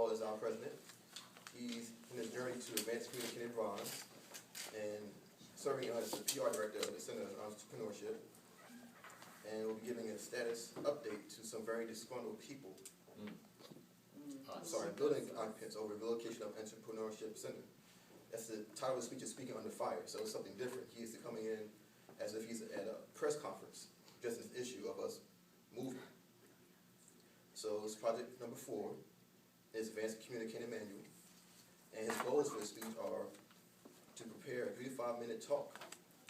Hall is our president. He's in his journey to advance communicating bronze and serving as the PR director of the Center of Entrepreneurship. And we'll be giving a status update to some very disgruntled people. Building occupants over relocation of Entrepreneurship Center. That's the title of the speech is Speaking Under Fire, so it's something different. He is coming in as if he's at a press conference, just this issue of us moving. So this project number 4 is Advanced Communicating Manual. And his goals for the speech are to prepare a 3 to 5 minute talk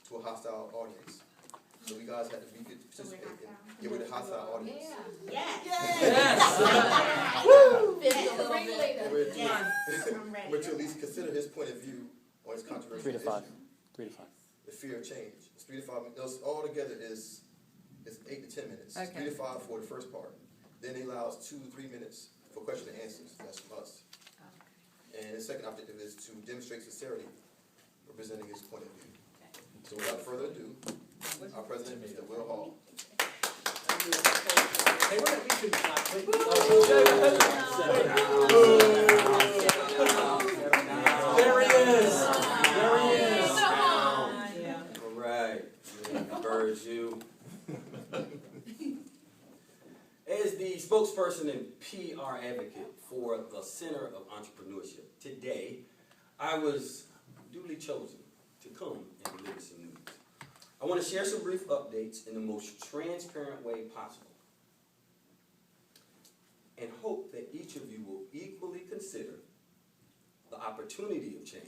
to a hostile audience. So we guys had to participate in get rid of hostile audience. Yes. But to at least consider his point of view on his controversial 3 to 5. issue. 3 to 5. The fear of change. It's 3 to 5 minutes. All together is 8 to 10 minutes. Okay. 3 to 5 for the first part. Then they allow us 2 to 3 minutes for question and answers. That's from us. And the second objective is to demonstrate sincerity, representing his point of view. So without further ado, our president, Mr. Will Hall. Hey, we should clap, please. There he is. There he is. All right. Encourage you. As the spokesperson and PR advocate for the Center of Entrepreneurship, today I was duly chosen to come and deliver some news. I want to share some brief updates in the most transparent way possible, and hope that each of you will equally consider the opportunity of change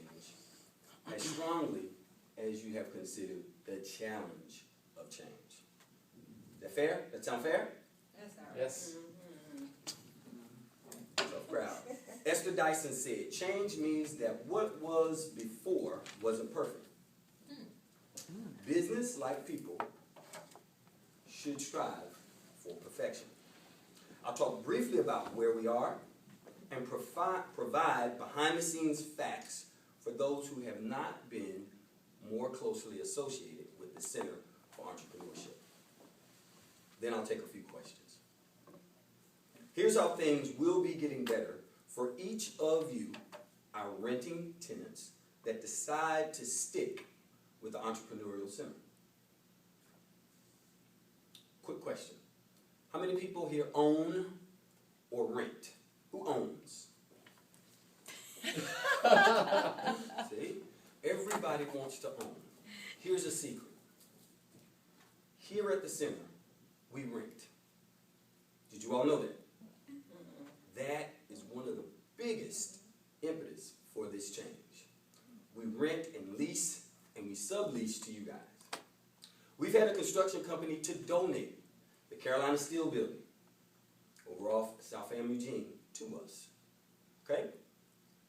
as strongly as you have considered the challenge of change. Is that fair? That sound fair? Yes. Tough crowd. Esther Dyson said, change means that what was before wasn't perfect. Business, like people, should strive for perfection. I'll talk briefly about where we are and provide behind-the-scenes facts for those who have not been more closely associated with the Center for Entrepreneurship. Then I'll take a few questions. Here's how things will be getting better for each of you, our renting tenants, that decide to stick with the Entrepreneurial Center. Quick question. How many people here own or rent? Who owns? See? Everybody wants to own. Here's a secret. Here at the center, we rent. Did you all know that? That is one of the biggest impetus for this change. We rent and lease and we sublease to you guys. We've had a construction company to donate the Carolina Steel Building over off South Am Eugene to us. Okay?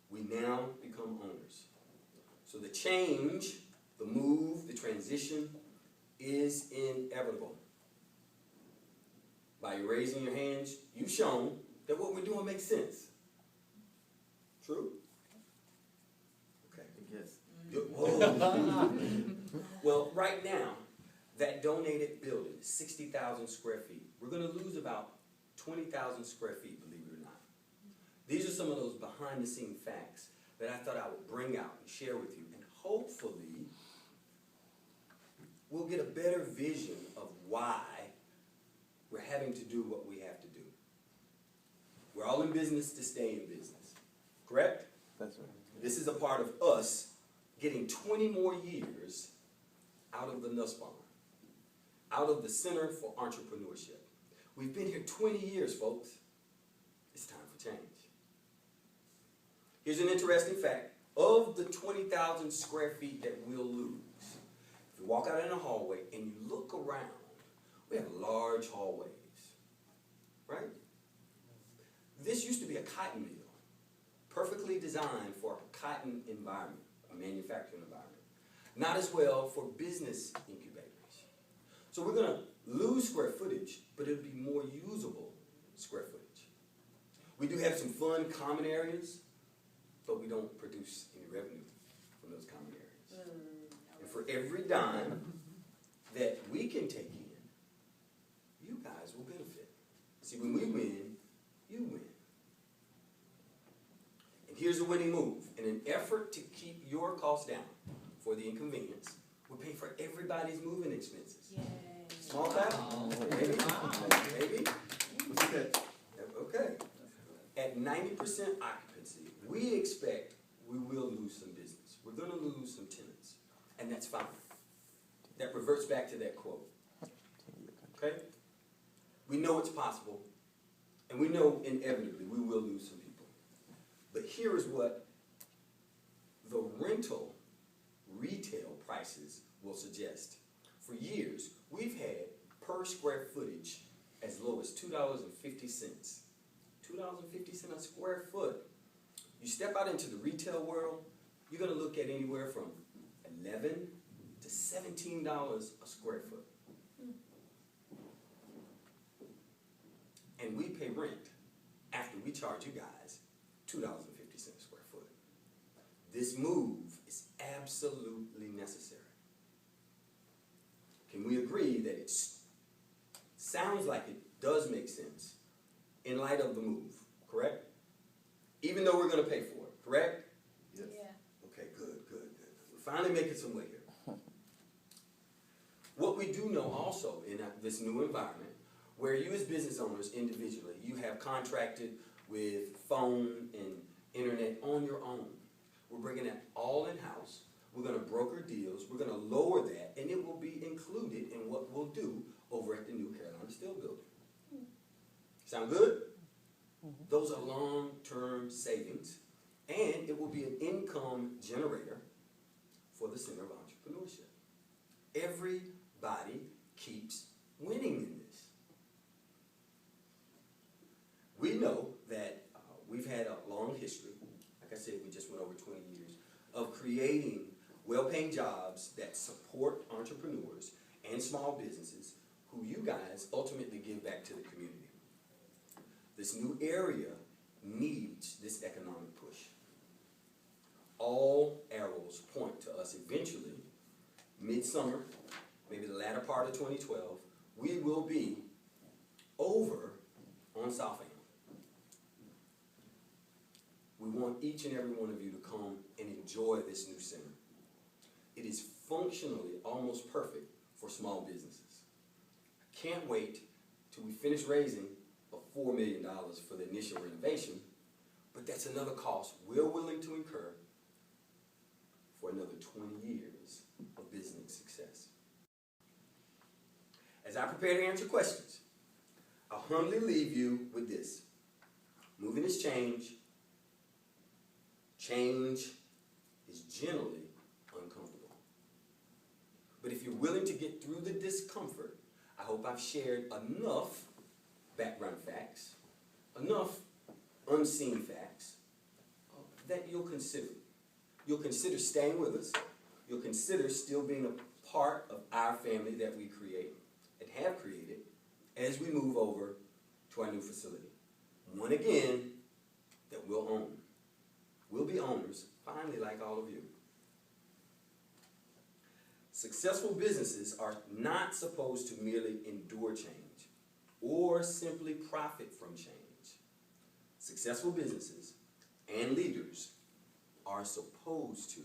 We now become owners. So the change, the move, the transition is inevitable. By you raising your hands, you've shown that what we're doing makes sense. True? Okay. Yes. Whoa. Well, right now, that donated building is 60,000 square feet. We're going to lose about 20,000 square feet, believe it or not. These are some of those behind-the-scenes facts that I thought I would bring out and share with you, and hopefully we'll get a better vision of why we're having to do what we have to do. We're all in business to stay in business, correct? That's right. This is a part of us getting 20 more years out of the Nussbaum, out of the Center for Entrepreneurship. We've been here 20 years, folks. It's time for change. Here's an interesting fact. Of the 20,000 square feet that we'll lose, if you walk out in a hallway and you look around, we have large hallways, right? This used to be a cotton mill, perfectly designed for a cotton environment, a manufacturing environment. Not as well for business incubators. So we're going to lose square footage, but it'll be more usable square footage. We do have some fun common areas, but we don't produce any revenue from those common areas. And for every dime that we can take in, you guys will benefit. See, when we win, you win. here's a winning move. In an effort to keep your costs down for the inconvenience, we're paying for everybody's moving expenses. Yay. Small town? Maybe? Maybe? Okay. At 90% occupancy, we expect we will lose some business. We're going to lose some tenants. And that's fine. That reverts back to that quote. Okay? We know it's possible. And we know inevitably we will lose some people. But here is what the rental retail prices will suggest. For years, we've had per square footage as low as $2.50. $2.50 a square foot. You step out into the retail world, you're going to look at anywhere from $11 to $17 a square foot. And we pay rent after we charge you guys $2.50 a square foot. This move is absolutely necessary. Can we agree that it sounds like it does make sense in light of the move, correct? Even though we're going to pay for it, correct? Yes. Yeah. Okay, good. We're finally making some way here. What we do know also in this new environment, where you as business owners individually, you have contracted with phone and internet on your own. We're bringing that all in-house. We're going to broker deals. We're going to lower that, and it will be included in what we'll do over at the new Carolina Steel Building. Sound good? Those are long-term savings, and it will be an income generator for the Center of Entrepreneurship. Everybody keeps winning in this. We know that we've had a long history, like I said, we just went over 20 years, of creating well-paying jobs that support entrepreneurs and small businesses who you guys ultimately give back to the community. This new area needs this economic push. All arrows point to us eventually, midsummer, maybe the latter part of 2012, we will be over on South End. We want each and every one of you to come and enjoy this new center. It is functionally almost perfect for small businesses. I can't wait till we finish raising $4 million for the initial renovation, but that's another cost we're willing to incur for another 20 years of business success. As I prepare to answer questions, I'll humbly leave you with this. Moving is change. Change is generally uncomfortable. But if you're willing to get through the discomfort, I hope I've shared enough background facts, enough unseen facts that you'll consider. You'll consider staying with us. You'll consider still being a part of our family that we create and have created as we move over to our new facility. One again that we'll own. We'll be owners, finally, like all of you. Successful businesses are not supposed to merely endure change or simply profit from change. Successful businesses and leaders are supposed to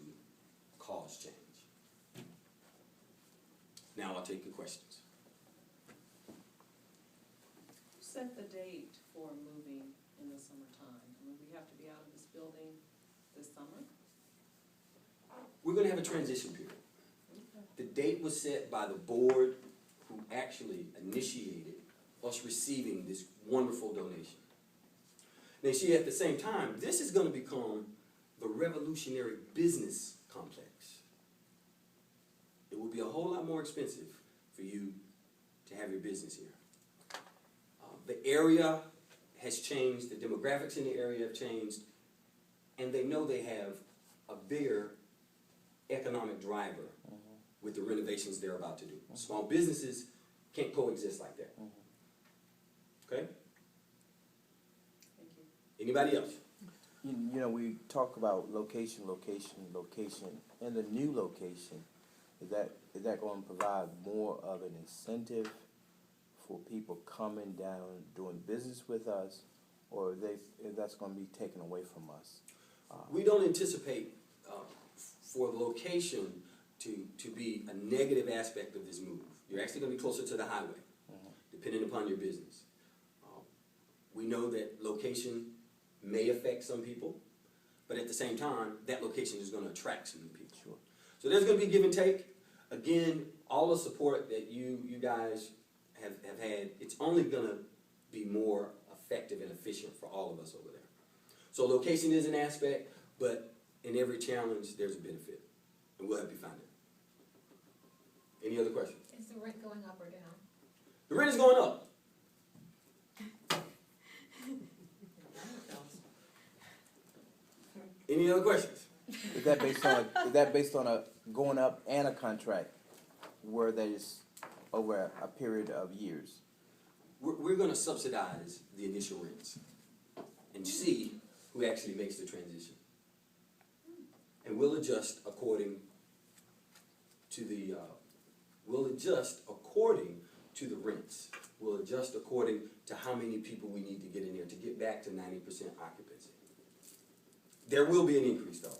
cause change. Now I'll take your questions. Set the date for moving in the summertime. I mean, we have to be out of this building this summer. We're going to have a transition period. Okay. The date was set by the board who actually initiated us receiving this wonderful donation. Now, see, at the same time, this is going to become the revolutionary business complex. It will be a whole lot more expensive for you to have your business here. The area has changed, the demographics in the area have changed, and they know they have a bigger economic driver with the renovations they're about to do. Small businesses can't coexist like that. Okay? Thank you. Anybody else? You know, we talk about location, and the new location, is that going to provide more of an incentive for people coming down, doing business with us, or is that's going to be taken away from us? We don't anticipate for the location to be a negative aspect of this move. You're actually going to be closer to the highway, depending upon your business. We know that location may affect some people, but at the same time, that location is going to attract some new people. Sure. So there's going to be give and take. Again, all the support that you guys have had, it's only going to be more effective and efficient for all of us over there. So location is an aspect, but in every challenge, there's a benefit. And we'll help you find it. Any other questions? Is the rent going up or down? The rent is going up. Any other questions? Is that based on a going up and a contract where there's over a period of years? We're going to subsidize the initial rents and see who actually makes the transition. And we'll adjust according to the rents. We'll adjust according to how many people we need to get in there to get back to 90% occupancy. There will be an increase though,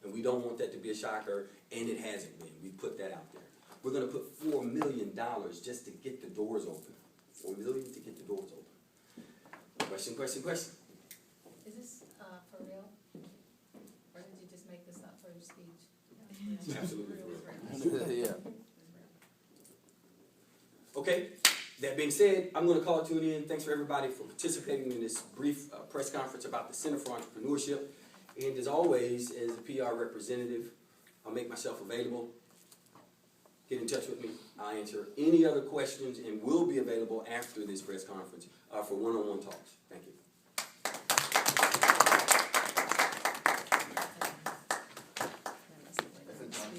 and we don't want that to be a shocker, and it hasn't been. We put that out there. We're going to put $4 million just to get the doors open. $4 million to get the doors open. Question. Is this for real? Or did you just make this up for your speech? Absolutely for real. Yeah. Okay, that being said, I'm going to call it to an end. Thanks for everybody for participating in this brief press conference about the Center for Entrepreneurship. And as always, as a PR representative, I'll make myself available. Get in touch with me. I'll answer any other questions and will be available after this press conference for one-on-one talks. Thank you.